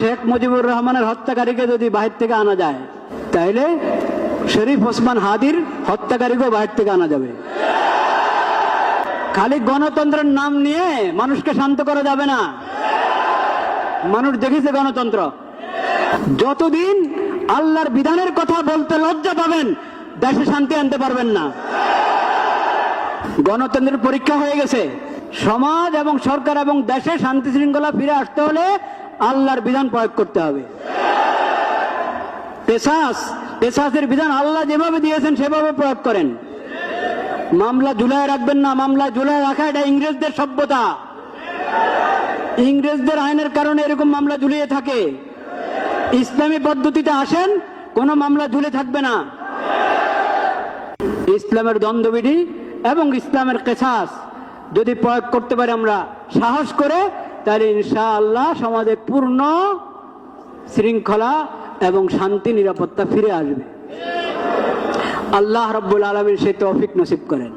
শেখ মুজিবুর রহমানের হত্যাকারীকে যদি বাহির থেকে আনা যায়, তাহলে শরীফ ওসমান হাদির হত্যাকারীকেও বাহির থেকে আনা যাবে। খালি গণতন্ত্রের নাম নিয়ে মানুষকে শান্ত করা যাবে না। মানুষ দেখেছে গণতন্ত্র, যতদিন আল্লাহর বিধানের কথা বলতে লজ্জা পাবেন, দেশে শান্তি আনতে পারবেন না। গণতন্ত্রের পরীক্ষা হয়ে গেছে। সমাজ এবং সরকার এবং দেশে শান্তি শৃঙ্খলা ফিরে আসতে হলে আল্লাহর বিধান প্রয়োগ করতে হবে। কেসাসের বিধান আল্লাহ যেভাবে দিয়েছেন সেভাবে প্রয়োগ করেন। মামলা ঝুলায় রাখবেন না। মামলা ঝুলায় রাখা এটা ইংরেজদের সভ্যতা। ইংরেজদের আইনের কারণে এরকম মামলা ঝুলিয়ে থাকে। ইসলামী পদ্ধতিতে আসেন, কোনো মামলা ঝুলে থাকবে না। ইসলামের দণ্ডবিধি এবং ইসলামের কেসাস যদি প্রয়োগ করতে পারি আমরা সাহস করে, তাহলে ইনশাআল্লাহ সমাজে পূর্ণ শৃঙ্খলা এবং শান্তি নিরাপত্তা ফিরে আসবে। আল্লাহ রাব্বুল আলামিন সেই তৌফিক নসিব করেন।